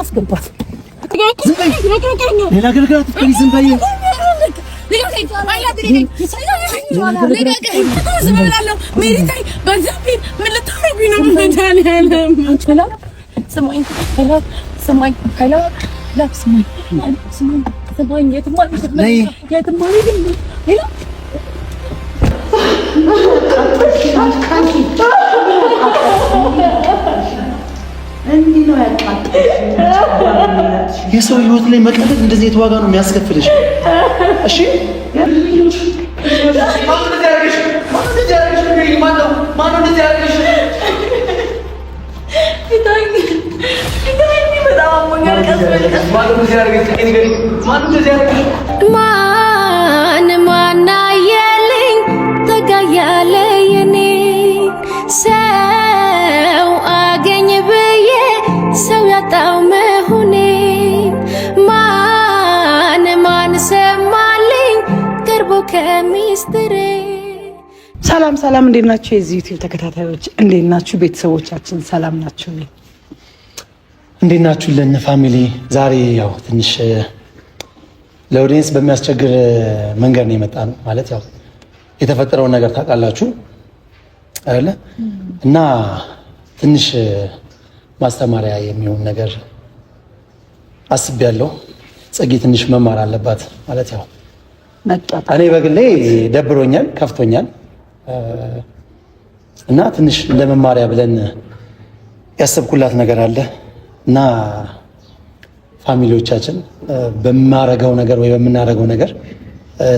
አስገባት ሌላ አገልግሎት ዝም በይ የሰው ህይወት ላይ መቀለድ እንደዚህ የተዋጋ ነው የሚያስከፍልሽ። እሺ ማን አየልኝ ተጋያለ የኔ ሰው አገኝ ብዬ ሰው ያጣው መሆኔ ማን ሰማልኝ ቀርቦ ከሚስጥሬ። ሰላም እንዴት ናችሁ? የዚህ ዩቲዩብ ተከታታዮች እንዴት ናችሁ? ቤተሰቦቻችን ሰላም ናችሁ? እንዴት ናችሁ? ለነ ፋሚሊ ዛሬ ያው ትንሽ ለኦዲየንስ በሚያስቸግር መንገድ ነው የመጣ ነው። ማለት ያው የተፈጠረውን ነገር ታውቃላችሁ አይደለ? እና ትንሽ ማስተማሪያ የሚሆን ነገር አስቤያለሁ። ጽጌ ትንሽ መማር አለባት። ማለት ያው እኔ በግሌ ደብሮኛል፣ ከፍቶኛል እና ትንሽ እንደ መማሪያ ብለን ያሰብኩላት ነገር አለ እና ፋሚሊዎቻችን በማረገው ነገር ወይ በምናረገው ነገር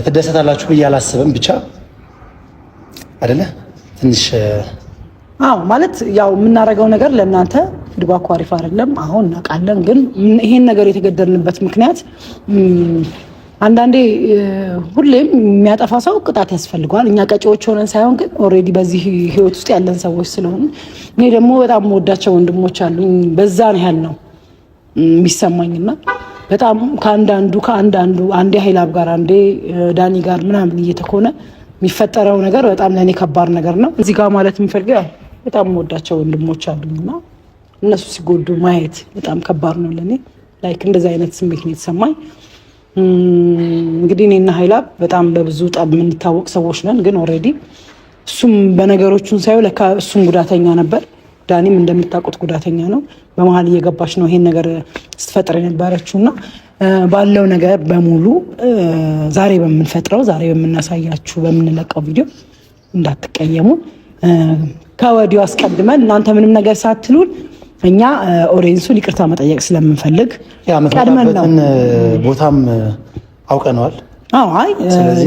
ትደሰታላችሁ ብዬ አላስብም። ብቻ አይደለ ትንሽ ማለት ያው የምናረገው ነገር ለእናንተ ፊድባክ አሪፍ አይደለም፣ አሁን እናውቃለን። ግን ይሄን ነገር የተገደልንበት ምክንያት አንዳንዴ ሁሌም የሚያጠፋ ሰው ቅጣት ያስፈልገዋል። እኛ ቀጪዎች ሆነን ሳይሆን ግን ኦልሬዲ በዚህ ህይወት ውስጥ ያለን ሰዎች ስለሆነ እኔ ደግሞ በጣም የምወዳቸው ወንድሞች አሉኝ። በዛን ያህል ነው የሚሰማኝና በጣም ከአንዳንዱ አንዴ ሀይላብ ጋር አንዴ ዳኒ ጋር ምናምን እየተኮነ የሚፈጠረው ነገር በጣም ለእኔ ከባድ ነገር ነው። እዚህ ጋር ማለት የምፈልገው በጣም የምወዳቸው ወንድሞች አሉኝና እነሱ ሲጎዱ ማየት በጣም ከባድ ነው ለእኔ። ላይክ እንደዚህ አይነት ስሜት ነው የተሰማኝ። እንግዲህ እኔና ሀይላብ በጣም በብዙ ጠብ የምንታወቅ ሰዎች ነን። ግን ኦልሬዲ እሱም በነገሮቹን ሳይው ለካ እሱም ጉዳተኛ ነበር። ዳኒም እንደምታውቁት ጉዳተኛ ነው። በመሀል እየገባች ነው ይሄን ነገር ስትፈጥር የነበረችውና ባለው ነገር በሙሉ ዛሬ በምናሳያችሁ በምንለቀው ቪዲዮ እንዳትቀየሙ ከወዲሁ አስቀድመን እናንተ ምንም ነገር ሳትሉን እኛ ኦዲየንሱን ይቅርታ መጠየቅ ስለምንፈልግ ቀድመን ነው ቦታም አውቀነዋል። አይ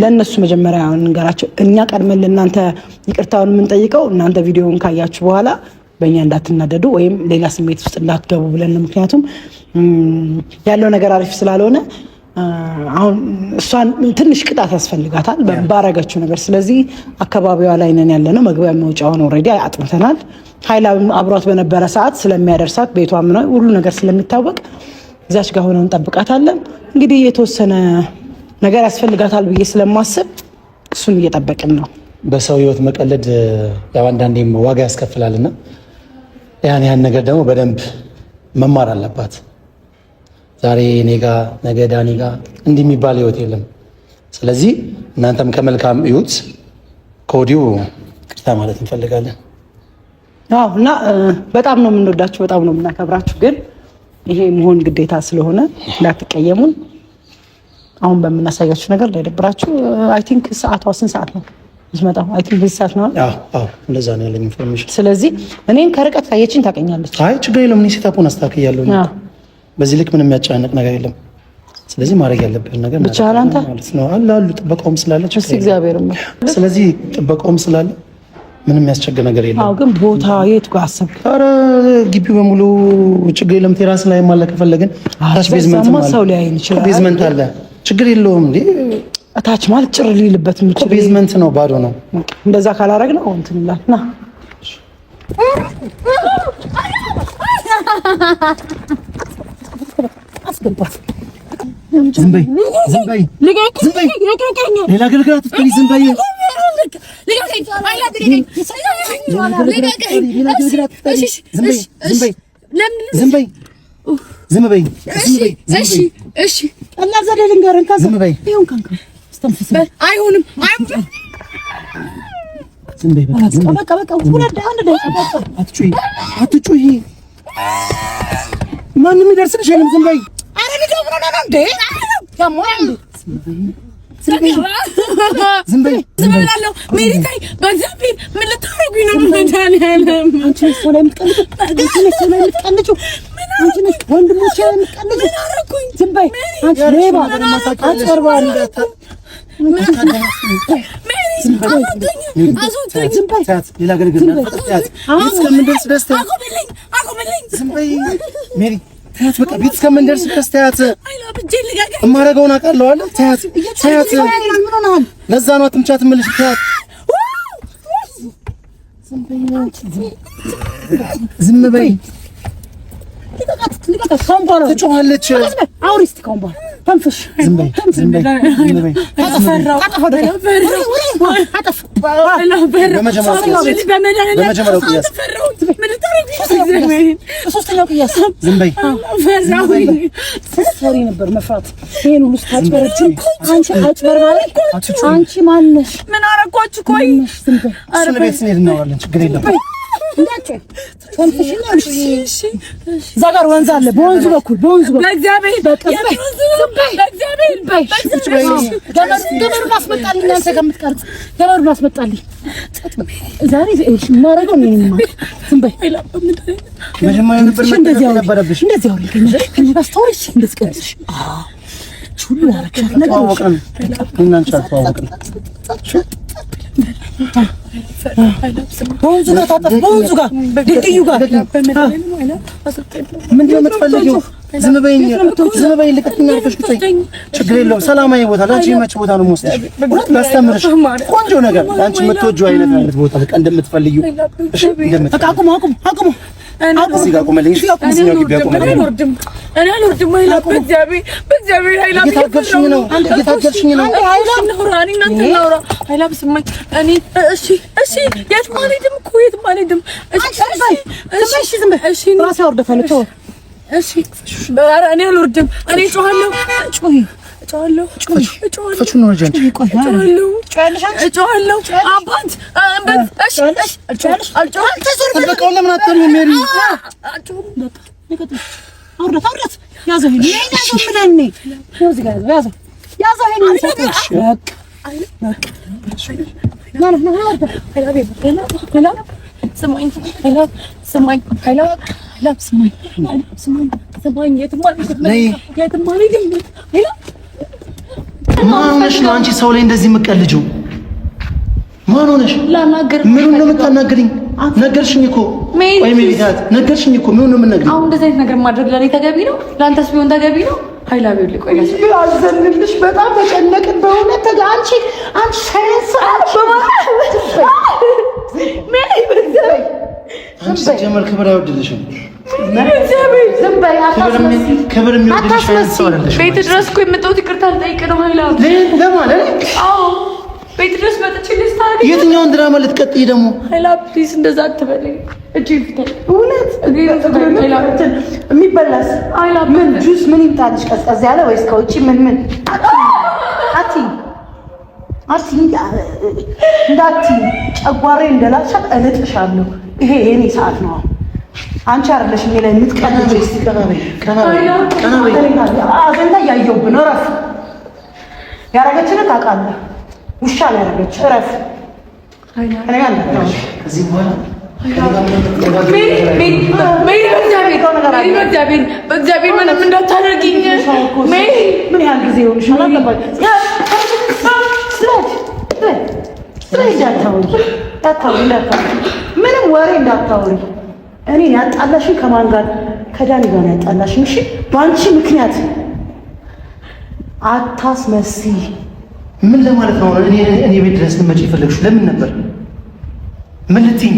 ለነሱ መጀመሪያ እንገራቸው። እኛ ቀድመን ለእናንተ ይቅርታውን የምንጠይቀው እናንተ ቪዲዮውን ካያችሁ በኋላ በእኛ እንዳትናደዱ ወይም ሌላ ስሜት ውስጥ እንዳትገቡ ብለን ነው። ምክንያቱም ያለው ነገር አሪፍ ስላልሆነ አሁን እሷን ትንሽ ቅጣት ያስፈልጋታል ባረገችው ነገር። ስለዚህ አካባቢዋ ላይ ነን ያለነው። መግቢያ መውጫውን ኦልሬዲ አጥንተናል። ኃይላ አብሯት በነበረ ሰዓት ስለሚያደርሳት ቤቷም ነው ሁሉ ነገር ስለሚታወቅ እዛች ጋር ሆነን እንጠብቃታለን። እንግዲህ የተወሰነ ነገር ያስፈልጋታል ብዬ ስለማስብ እሱን እየጠበቅን ነው። በሰው ህይወት መቀለድ ያው አንዳንዴም ዋጋ ያስከፍላልና ያን ነገር ደግሞ በደንብ መማር አለባት። ዛሬ እኔ ጋር ነገ ዳኒ ጋር እንዲህ የሚባል ህይወት የለም። ስለዚህ እናንተም ከመልካም ህይወት ከወዲሁ ቅርታ ማለት እንፈልጋለን። እና በጣም ነው የምንወዳችሁ፣ በጣም ነው የምናከብራችሁ። ግን ይሄ መሆን ግዴታ ስለሆነ እንዳትቀየሙን። አሁን በምናሳያችሁ ነገር እንዳይደብራችሁ። አይ ቲንክ ሰዓቷ ስንት ሰዓት ነው የምትመጣው? አይ ቲንክ በዚህ ሰዓት ነው። እንደዛ ነው ያለኝ ኢንፎርሜሽን። ስለዚህ እኔን ከርቀት ካየችኝ ታውቀኛለች። አይ ችግር የለውም። እኔ ሴታፑን አስተካክያለሁ። በዚህ ልክ ምንም የሚያጨናንቅ ነገር የለም። ስለዚህ ማድረግ ያለብን ነገር ብቻ አንተ ማለት ነው አሉ ጥበቃውም ስላለ እግዚአብሔር ይመስገን። ስለዚህ ጥበቃውም ስላለ ምንም ያስቸግር ነገር የለም። ግን ቦታ የት ጋር አሰብክ? ኧረ ግቢው በሙሉ ችግር የለም። ቴራስ ላይ ማለ ከፈለግን ታች ቤዝመንት ማለት ሰው ሊያይን ይችላል። ቤዝመንት አለ፣ ችግር የለውም። እንዴ ታች ማለት ጭር ሊልበት የሚችል ቤዝመንት ነው፣ ባዶ ነው። እንደዛ ካላረግ ነው እንትን ይላል። ና አስገባት። ዝም በይ ሌላ አገልግሎት ዝም በይ ዝም በይ። እሺ እና ዘዴ ልንገርህ። ዝም በይ። ይሁን ካንካ ስተንፈስ አይሆንም። ዝም በይ። በቃ ሁለት አንድ ደቂቃ አትጩሂ። ማንም ይደርስልሽ የለም። ዝም በይ። ኧረ ልጅ ብሎ ነው እንዴ? ዝም በይ። ሜሪ ተይ፣ በእግዚአብሔር ምን ልታረጉኝ ነው? መድኃኒዓለም አንቺ ነሽ ሰው ላይ የምትቀልጂው፣ አንቺ ነሽ ወንድሞቼ ላይ የምትቀልጂው። ምን አደረኩኝ? ዝም በይ አንቺ ሌባ፣ አጭበርባሪ። ሌላ ግርግር እስከምንደርስ ደስ ዝም በይ ሜሪ። ተያት በቃ ቤት እስከምንደርስ ድረስ ተያት። እማረገውን አውቃለሁ አለ። ተያት። ለዛ ነው አትምቻት የምልሽ። ተያት። ዝም በይ። ትጮኻለች። አውሪ እስኪ ከአሁን በኋላ ተንፍሽ። ዝም በይ። በሶስተኛው ቅያስ ዝም በይ። ስትፈሪ ነበር መፍራት። ይሄን ሁሉ ስታጭበረብጂ አንቺ አጭበርባሪ፣ አንቺ ማነሽ? ምን አደረኳችሁ? ቆይ ዝም በይ። እሱን ቤት ስንሄድ እናወራለን። ችግር የለም። እዛ ጋር ወንዝ አለ። በወንዙ በኩል በእግዚአብሔር ገመዱን አስመጣልኝ። አንተ ከምትቀርጽ ገመዱን አስመጣልኝ። ዛሬ የማደርገው እኔ ነኝ። ዝም በይ። መጀመሪያ ነበር ነበረብሽ። እንደዚህ አውሪኝ። ከእኔ ጋር ስታወሪ እንደዚህ ቀርጽሽ ሁሉ ያደረግሻት ነገር አወቅን። እናንቺ አልተዋወቅን። በወንዙ ጋር ታጠፍ። በወንዙ ጋር ድልድዩ ጋር ምንድን ነው የምትፈልጊው? ዝም በይኝ። ልቀጥኛ አልኩሽ። ችግር የለውም። ሰላማዊ ቦታ ለአንቺ መች ቦታ ነው የምወስድሽ። ላስተምርሽ ቆንጆ ነገር ለአንቺ የምትወጂው አይነት ቦታ በቃ እንደምትፈልጊው። እሺ በቃ አቁሙ። እዚህ ጋር ቁመልኝ። እዚህኛው ግቢ አቁመልኝ። እኔ አልወርድም። በእግዚአብሔር እየታገልሽኝ ነው። የትም አልሄድም። ራሴ አወርደታለሁ። እኔ አልወርድም። እኔ እጮሃለሁ። አባት ለምን አትተኝም ሜሪ? አውርደት ያዘው። ማን ሆነሽ ነው አንቺ ሰው ላይ እንደዚህ የምትቀልጂው? ማን ሆነሽ? ምኑን ነው የምታናግሪኝ? ነገርሽኝ እኮ ወይ ሜሪታት ነገርሽኝ እኮ ምኑን ነው የምትነግሪኝ? አሁን እንደዚህ አይነት ነገር ማድረግ ለኔ ተገቢ ነው? ለአንተስ ቢሆን ተገቢ ነው? ኃይላቤው ሊቆያስ አዘንልሽ። በጣም ተጨነቅን በእውነት። አንቺ ሳይንስ ጀመር ክብር አይወድልሽም። ክብር የሚወድልሽ ሰው አይደለሽ። ቤት ድረስ እኮ የመጣሁት ይቅርታ ልጠይቅ ነው። ኃይላቤው ቤት ድረስ መጥቼ ልስታሪ። የትኛውን ድራማ ልትቀጥይ ደግሞ? ኃይላቤው ፕሊዝ እንደዛ አትበለኝ። እውነት የሚበላስ ምን ጁስ ምን ይምጣልሽ? ቀዝቀዝ ያለ ወይስ ከውጪ ምን እንዳትዪ። ጨጓሬ እንደላሻት እልጥሻለሁ። ይሄ የኔ ሰዓት ነው። አንቺ አይደለሽ እኔ ላይ የምትቀልጂው። እስቲ ቀና በይ። አዘንታ እያየሁብን። እረፍ። ያደረገችንን ታውቃለህ። ውሻ ነው ያደረገች። እረፍ። ከዚህ በኋላ በእግዚአብሔር ምንም እንዳታደርጊኝ። ምን ያህል ጊዜ ሆንሻል? ምንም ወሬ እንዳታወሪ። እኔን ያጣላሽኝ ከማን ጋር? ከዳኒ ጋር ያጣላሽኝ። እሺ በአንቺ ምክንያት አታስመስይ። ምን ለማለት ነው? እኔ ቤት ድረስ ልትመጪ የፈለግሽው ለምን ነበር? ምን ልትይኝ?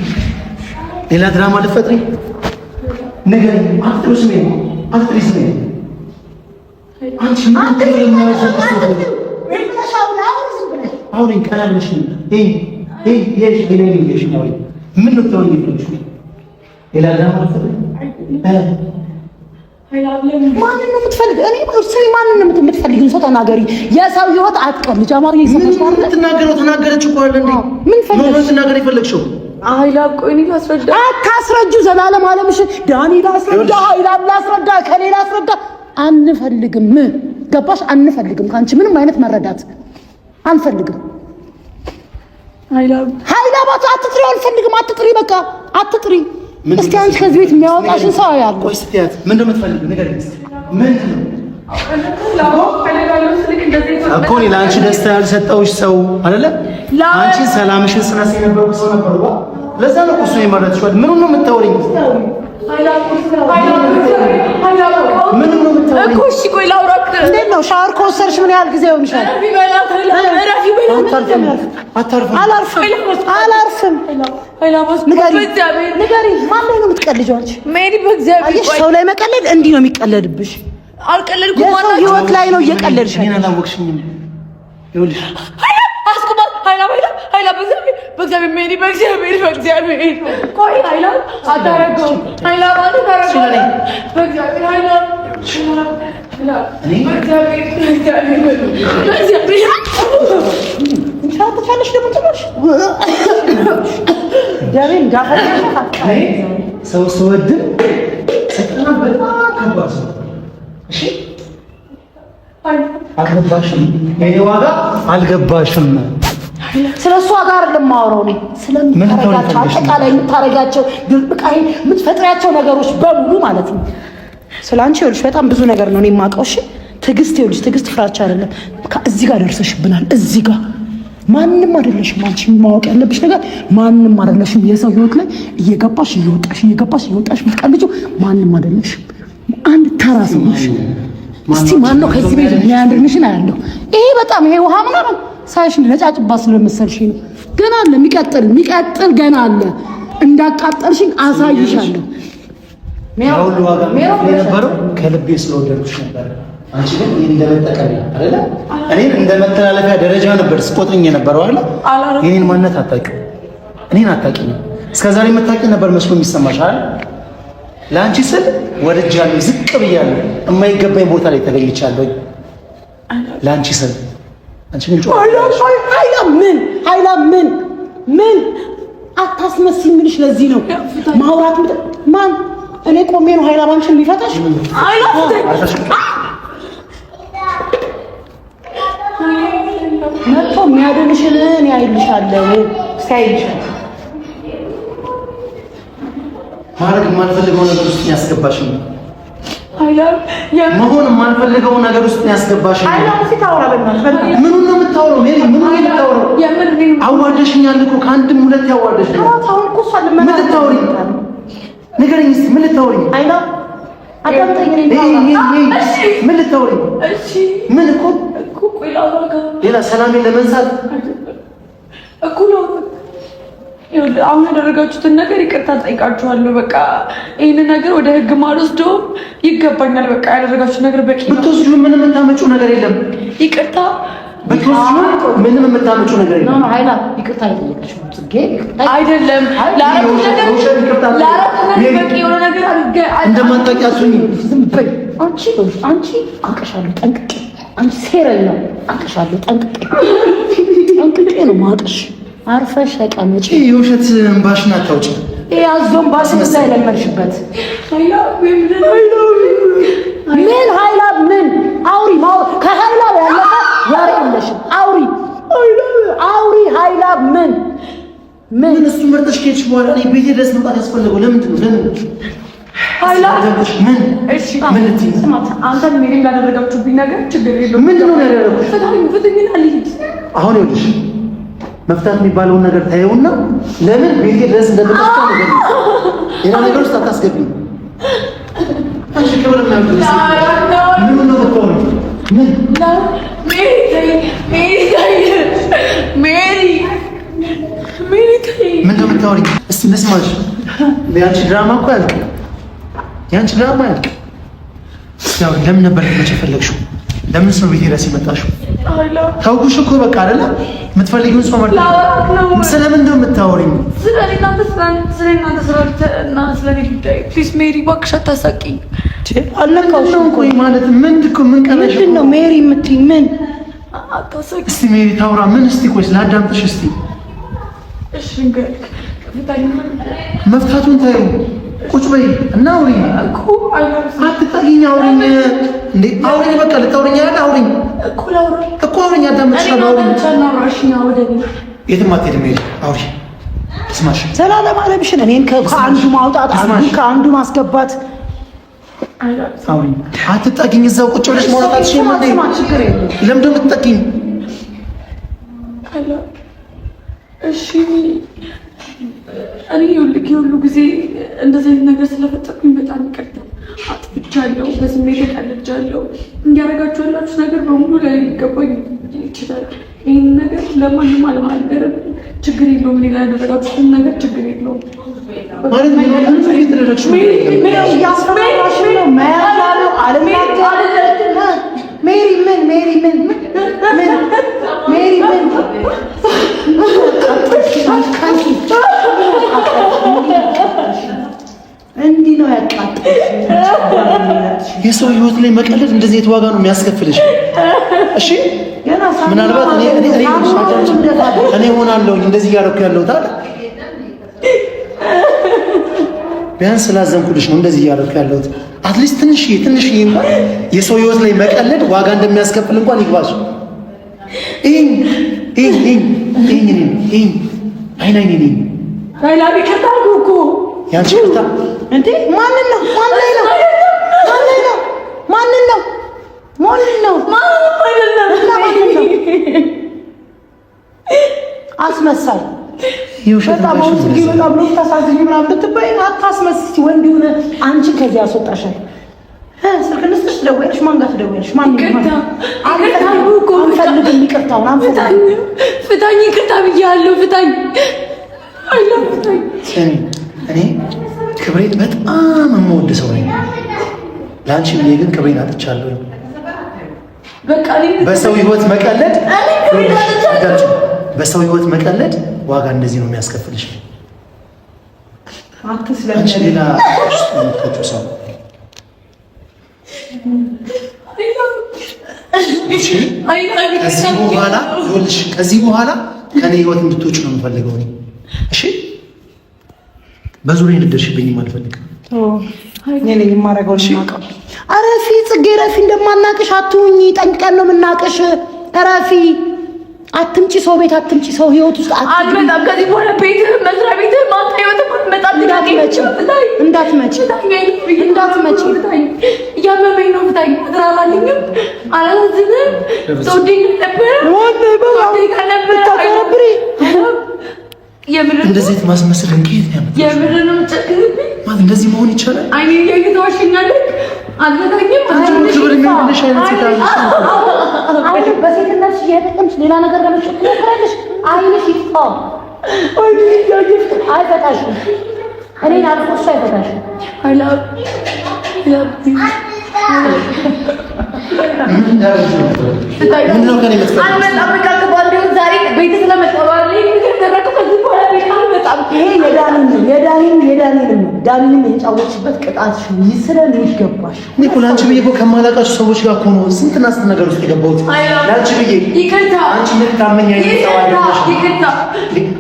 ሌላ ድራማ ልትፈጥሪ? ንገሪኝ። አክትሪስ ነኝ። አንቺ ምን አውሪኝ። ቀና ብለሽ ምን ነው ተወኝ ሌላ ማንን ነው የምትፈልግ? እኔ ስሚ፣ ማንን ነው የምትፈልጊው? ሰው ተናገሪ። የሰው ህይወት አትቀልጅ። አማርኛ ይሰማሽ ማለት ነው። ተናገረች እኮ አለ እንዴ? ምን ፈልገሽ ነው ተናገሪ የፈለግሽው? ሀይላብ ቆይ እኔ ላስረዳ። አታስረጁ። ዘላለም አለምሽ ዳኒ ላስረዳ፣ ሀይላብ ላስረዳ፣ ከሌላ ላስረዳ። አንፈልግም። ገባሽ? አንፈልግም። ካንቺ ምንም አይነት መረዳት አንፈልግም። ሀይላብ አትጥሪ። አንፈልግም። አትጥሪ። በቃ አትጥሪ። እስቲ አንቺ ከዚህ ቤት የሚያወጣሽን ሰው ያለው። ቆይ ስትያት ምን እንደምትፈልጊው ንገሪኝ እስቲ። ምንድን ነው እኮ እኔ ለአንቺ ደስታ ያልሰጠሁሽ ሰው አይደለ? አንቺ ሰላምሽን ስነሳ የነበርኩ ሰው ነበርኩ። ለዛ ነው እሱ የመረጥሽው። ምኑን ነው የምታወሪኝ? ምኑን ነው የምታወሪኝ እኮ? እሺ ቆይ ላውራክ። እንዴት ነው ሻወር ከወሰድሽ ምን ያህል ጊዜ ይሆንሻል? አላርፍም። ንገሪ፣ ማን ላይ ነው የምትቀልጂው አንቺ? ሰው ላይ መቀለድ እንዲህ ነው የሚቀለድብሽ። አልቀለድኩም። የሰው ህይወት ላይ ነው እየቀለድሽ። እኔን አላወቅሽኝም። ይኸውልሽ በእግዚአብሔር ሜሪ፣ በእግዚአብሔር ቆይ ሀይላብ አታረገውም። ሀይላብ አታረገውም። በእግዚአብሔር ሀይላብ ሻተሻለሽ ደግሞ ትሎሽ ደሬን ሰው ስወድም ሰጠና በጣም ከባድ ሰው። እሺ አልገባሽም። የኔ ዋጋ አልገባሽም። ስለሱ ጋር ለማወራው ነው። ስለምታረጋቸው አጠቃላይ የምታረጋቸው ድርብቃይ የምትፈጥሪያቸው ነገሮች በሙሉ ማለት ነው። ስላንቺ ይኸውልሽ በጣም ብዙ ነገር ነው እኔ የማውቀው። እሺ ትዕግስት፣ ይኸውልሽ ትዕግስት ፍራቻ አይደለም። እዚህ ጋር ደርሰሽብናል። እዚህ ጋር ማንንም አይደለሽም። አንቺ ማወቅ ያለብሽ ነገር ማንንም አይደለሽም። የሰው ህይወት ላይ እየገባሽ እየወጣሽ የምትቀልጂው ማንንም አይደለሽም። አንድ ተራ ሰው ነሽ። እስቲ ማን ነው ከዚህ ቤት የሚያንድርሽን አያለሁ። ይሄ በጣም ይሄ ውሃ ምናምን ሳይሽ ነጫጭባ ስለመሰልሽ ነው። ገና አለ የሚቀጥል ገና አለ። እንዳቃጠልሽኝ አሳይሻለሁ። ሁሉ ዋጋ የነበረው ከልቤ ስለወደድኩሽ ነበር። አንቺ ግን ይሄን እንደመጠቀም አይደለ? እኔን እንደመተላለፊያ ደረጃ ነበር ስቆጥኝ የነበረው አይደለ? የኔን ማንነት አታውቂም፣ እኔን አታውቂም። እስከዛሬ የምታውቂኝ ነበር መስሎ የሚሰማሽ አይደል? ለአንቺ ስል ወድጃለሁ፣ ዝቅ ብያለሁ፣ የማይገባኝ ቦታ ላይ ተገኝቻለሁ ለአንቺ ስል። አንቺ ግን ሀይላ ምን አታስመስል። ምንሽ ለዚህ ነው ማውራት ማን እኔ ቆሜ ነው ሀይላ ባንቺን የሚፈታሽ? መጥቶ የሚያድንሽን እኔ አይልሻለሁ። ሳይልሻል ማድረግ የማልፈልገው ነገር ውስጥ ያስገባሽ ነው። መሆን የማልፈልገው ነገር ውስጥ ያስገባሽ ነው። ምኑን ነው የምታወራው? ምኑን ነው የምታወራው? አዋርደሽኛል እኮ ከአንድም ሁለት ያዋርደሽኛል። ምን ልታወሪ? ንገረኝ እስኪ ምን ልታወሪ? ምን ልታወሪ? ምን እኮ ሌላ ሰላሜን ለመንሳት እኮ ነው። አሁን ያደረጋችሁትን ነገር ይቅርታ ጠይቃችኋለሁ። በቃ ይህን ነገር ወደ ህግ ማልወስደውም ይገባኛል። በቃ ያደረጋችሁት ነገር በቂ ነው። ብትወስዱ ምንም የምታመጪው ነገር የለም። ይቅርታ ብትወስዱ ምንም የምታመጪው ነገር የለም። ሀይላ ይቅርታ አይጠየቅሽም። አይደለም ላረኩት ነገር በቂ የሆነ ነገር እንደማታውቂያቱኝ ዝም በይ አንቺ አውቅሻለሁ ጠንቅቄ። አንቺ ሴረኝ ነው አውቅሻለሁ ጠንቅቄ ነው ማውቅሽ። አርፈሽ ተቀመጪ። የውሸት እንባሽን አታውጪ። ያዞን ባስም ላይ ለመርሽበት ምን ሀይላ ምን አውሪ ከሀይላ ያለፈ ያሬ የለሽም። አውሪ ሀይላ ምን እሱ መርጠሽ ከሄድሽ በኋላ እኔ ቤቴ ድረስ መምጣት ያስፈለገው ለምንድን ነው? ለምን ሀይላ ምን እሺ ምን ልትይ? አንተን ሜሪን ላደረጋችሁብኝ ነገር ችግር የለውም። ምንድን ነው ያደረኩት? ፍትህን አልይዝ። አሁን ይኸውልሽ መፍታት የሚባለውን ነገር ታየውና ለምን ቤቴ ድረስ እንደመጣሽ ነገር ሌላ ነገር ውስጥ አታስገቢኝ። አንቺ ክብር ነው ምን ነው ተቆም ምን ሜሪ ምን እንደምታወሪኝ እስቲ ልስማሽ። ያንቺ ድራማ እኮ ያልቅ፣ ያንቺ ድራማ ያልቅ። ያው ለምን ነበር መቼ ፈለግሽው? ለምንስ ነው ቤቴ ድረስ የመጣሽው? ታውቁሽ እኮ በቃ አይደለ የምትፈልጊውን ሰው ማለት ስለምን እንደው የምታወሪኝ ስለናንተ ስለኔ ጉዳይ ፕሊዝ ሜሪ እባክሽ አታሳቂኝ። አለካው ነው ቆይ ማለት ምን ቀለሽ ነው ሜሪ የምትይኝ ምን አታሳቂኝ። እስቲ ሜሪ ታውራ ምን እስቲ ቆይ ላዳምጥሽ እስቲ እሺ እንግዲህ መፍታቱን ታዩ ቁጭ በይ እና አውሪኝ እኮ አትጠጊኝ አውሪኝ እንዴ አውሪኝ በቃ ልታውሪኝ አይደል አውሪኝ እኮ አውሪኝ አዳምጥሻለሁ አውሪኝ የትም አትሄድም ሜሪ አውሪ ትስማሽ ዘላለም አለምሽን እኔን ከአንዱ ማውጣት ከአንዱ ማስገባት አውሪኝ አትጠጊኝ እዛው ቁጭ ብለሽ ማውራታሽ እንዴ ለምንድን ነው የምትጠጊኝ እሺ እኔ ሁሉ ጊዜ እንደዚህ አይነት ነገር ስለፈጠርኩኝ በጣም ይቅርታ አጥፍቻለሁ። በስሜት ተቀልጃለሁ። እንዲያደርጋችሁ ያላችሁ ነገር በሙሉ ላይ ሊገባኝ ይችላል። ይህን ነገር ለማንም አልናገርም። ችግር የለውም። እኔ ላይ ያደረጋችሁትን ነገር ችግር የለውም ማለት ምን እያስፈራራሽ ነው? ሜሪ ምን እንዲህ ነው ያቃጥልሽ። የሰው ህይወት ላይ መቀለድ እንደዚህ የት ዋጋ ነው የሚያስከፍልሽ? እሺ ምናልባት እኔ ሆናለሁኝ እንደዚህ እያደረኩ ያለሁት አይደል? ቢያንስ ስላዘንኩልሽ ነው እንደዚህ እያደረኩ ያለሁት። አትሊስት ትንሽዬ እንኳን የሰው ህይወት ላይ መቀለድ ዋጋ እንደሚያስከፍል እንኳን ይግባሽ። ይሄን ላቢ ከታልኩ እኮ ያንቺ ልታ እንዴ ማንን ነው አስመሳይ በጣም ብሎ ታሳዝኝ ምናምን ብትባይ አታስመስይ። ወንድ ሆነ አንቺ ከዚህ ያስወጣሻል። ስልክ ልስጥሽ ትደውያለሽ። ማን ጋር ትደውያለሽ? አንፈልግም ይቅርታውን ፍታኝ፣ ይቅርታ ብያለሁ፣ ፍታኝ። እኔ ክብሬን በጣም የምወድ ሰው ነኝ። ለአንቺ ብዬ ግን ክብሬን አጥቻለሁ። በሰው ህይወት መቀለድ ዋጋ እንደዚህ ነው የሚያስከፍልሽ። አንቺ ሌላ ሰው ከዚህ በኋላ ከኔ ህይወት እንድትወጪ ነው የምፈልገው እኔ። እሺ በዙሪያ እንድትደርሽብኝም አልፈልግም። እኔ ነኝ የማደርገው የማውቀው። አረፊ ጽጌ ረፊ እንደማናቅሽ አትሁኚ። ጠንቅቀን ነው የምናቅሽ። ረፊ አትምጪ፣ ሰው ቤት አትምጪ፣ ሰው ህይወት ውስጥ አልመጣም። ከዚህ በኋላ ቤት መስሪያ ቤት ማታ ህይወት እንዳትመጪ እያመመኝ ነው። ፍታኝ። ትራራልኝም አላዝንም። ሶዲኝ ነበር እንደዚህ ማስመሰል እንዴት ነው? የምርንም ጨክንብኝ ማለት እንደዚህ መሆን ይቻላል? አይኔ እያየተዋሽኛለህ አልመታኝም። በሴትነት እየተጠቀምሽ ሌላ ነገር ለመጨቅ ትሞክራለሽ። አይንሽ ይጥፋ። አይፈታሽም። እኔን አልፎ እሱ አይፈታሽም። ምነው ከእኔ የምትፈልጊው? ዳኒንም የተጫወችበት ቅጣትሽ ስለሚገባሽ። እኔ እኮ ለአንቺ ብዬ እኮ ከማላውቃቸው ሰዎች ጋር እኮ ነው ስንትና ስንት ነገር ውስጥ የገባሁት። ለአንቺ ብዬ አንቺ ልታመኛ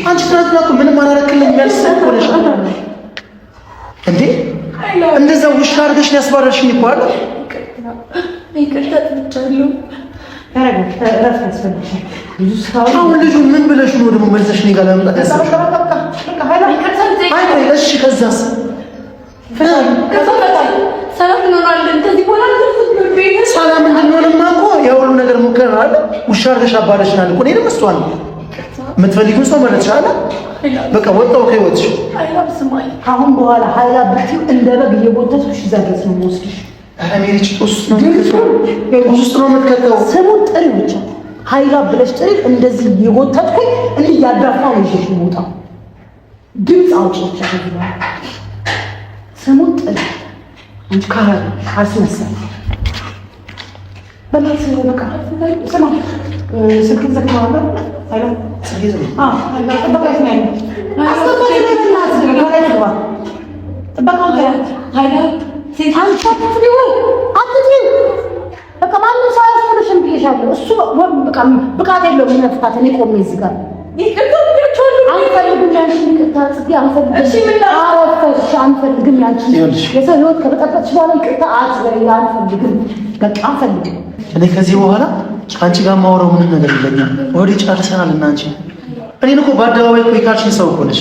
አንቺ ትናንትና እኮ ምንም አላረክልኝ የሚያልስ እኮ ነሽ እንዴ! እንደዛ ውሻ አድርገሽ ያስባረርሽኝ እኮ አለ። አሁን ልጁ ምን ብለሽ ነው ደግሞ መልሰሽ እኔ ጋር ለመምጣት ያሰብሽ? እሺ ከዛስ ሰላም እንድንሆንማ እኮ የሁሉ ነገር ሙከራ አለ። ውሻ አድርገሽ አባረሽናል እኮ እኔንም እሷን የምትፈልጊውን ሰው መረጥሽ አለ። በቃ ወጣሁ ከህይወትሽ። አሁን በኋላ ሀይላ ብትይው እንደ በግ እየጎተትኩሽ እዛ ድረስ ነው የምወስድሽ። አሜሪካ ጦስ ነው የምትከተው። ስሙን ጥሪ ብቻ ሀይላ ብለሽ ጥሪ። እንደዚህ እየጎተትኩኝ እንዲህ እያዳፋው ነው ይዤሽ የምወጣው። ድምፅ አውጪ ብቻ ስሙን ጥሪ። አንቺ ካራ አስመሳይ በላት። በቃ ስማ ስልክ ዘግተዋል አይደል? ጥበቃ ነው ያለው። በቃ ማንም ሰው አያስፈልሽም ብዬሻለሁ። እሱ ብቃት የለውም የሚነፍታት። እኔ ቆሜ እዚህ ጋር አንፈልግም ያንቺን ይቅርታ ጽጌ አንፈልግም ያንቺን የሰው ህይወት ከበጠበጥሽ በኋላ ይቅርታ አትበይ። አንፈልግም በቃ አንፈልግም። እኔ ከዚህ በኋላ አንቺ ጋር የማወራው ምንም ነገር የለኝም። ወዲህ ጨርሰናል እና አንቺ እኔን እኮ በአደባባይ እኮ የካልሽኝ ሰው እኮ ነሽ።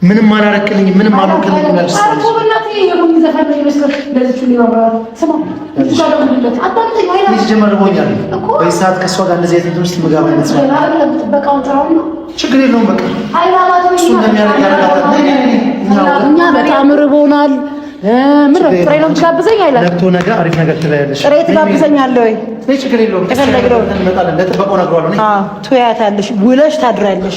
ምንም አላረክልኝ ምንም አልወክልኝ ያልሽ ሰው ነሽ። በዚህ ሰዓት ከእሷ ጋር እንደዚህ አይነት ውስጥ ምግብ አይነት ሰው ችግር የለውም። በቃ እሱ እንደሚያደርግ ያደርጋታል። እኛ በጣም ርቦናል። ምን ጥሬ ነው ትጋብዘኝ አይላል። ለብቶ ነገር አሪፍ ነገር ትበያለሽ። ጥሬ ትጋብዘኛለህ ወይ? ችግር የለውም። እንመጣለን። ለጥበቃው ነግሯለሁ። ትያታለሽ፣ ውለሽ ታድሪያለሽ።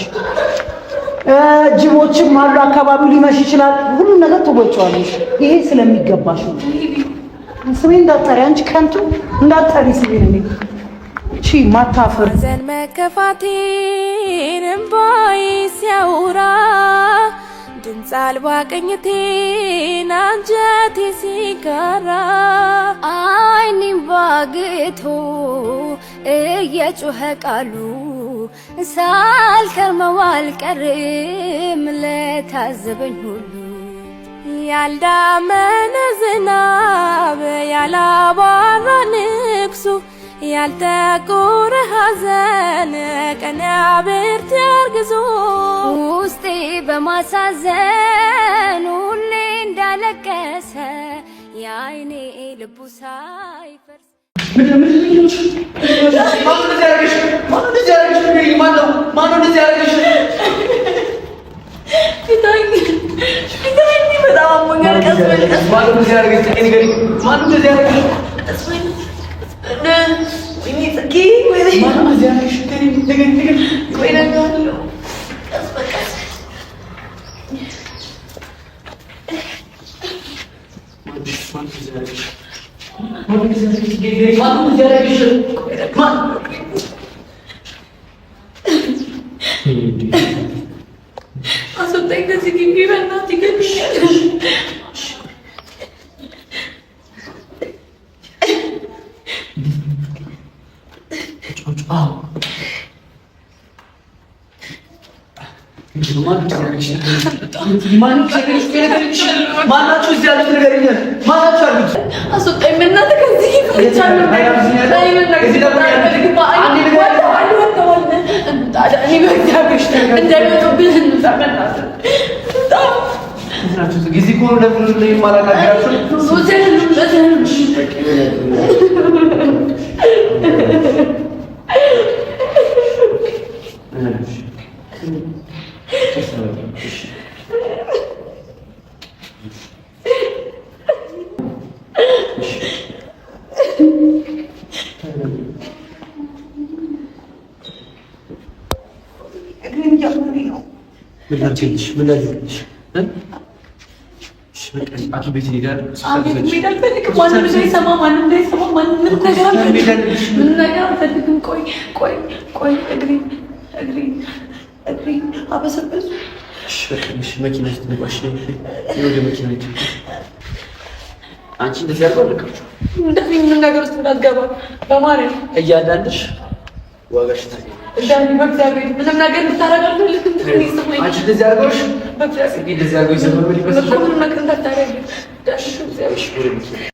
ጅቦችም አሉ አካባቢው ሊመሽ ይችላል። ሁሉም ነገር ትወጪዋለሽ። ይሄ ስለሚገባሽ ነው። ስሜን እንዳትጠሪ አንቺ ከንቱ እንዳትጠሪ ስሜን። እሺ ማታፈር ዘን መከፋቴን እምባዬ ሲያወራ ድምፅ አልባ ቅኝቴን አንጀቴ ሲጋራ አይኔም ባግቶ እየጮኸ ቃሉ ሳልከርመው አልቀርም ለታዘበኝ ሁሉ ያልዳመነ ዝናብ ያላባራ ንግሱ ያልጠቆረ ሐዘን ቀን ብርት ያርግዞ ውስጤ በማሳዘን ሁሌ እንዳለቀሰ የአይኔ ልቡ ሳይፈርስ አስወጣኝ ከዚህ ግቢ በእናትህ ይገድልኛል። ማናችሁ እዚህ ያሉት ንገረኛል። ማናችሁ አሉት? አስወጣኝ በእናትህ ከዚህ ጊዜ እኮ ነው ለምን የማላናግራችሁ? ምን ላድርግልሽ? አቶ ቤት ሄዳል። ማንም እንዳይሰማ ማንም ነገር አልፈልግም። ቆይ እግሬን አበሰበሱ። መኪና ስትነቋሽ ወደ መኪና አንቺ እንደዚህ አድርገው አለቃችሁ። እንደዚህ ምንም ነገር ውስጥ እንዳትገባ በማርያም እያንዳንድሽ ዋጋሽ ታገኝ። ዳኒ በእግዚአብሔር ምንም ነገር እንድታረጋግጥ ልክ እንትን ይስማኝ። አንቺ እንደዚህ አድርገውሽ በእግዚአብሔር እንደዚህ አድርገው ይዘመብል ይመስልሻል? ምንም ነገር እንዳታረጋግጥ ዳኒ በእግዚአብሔር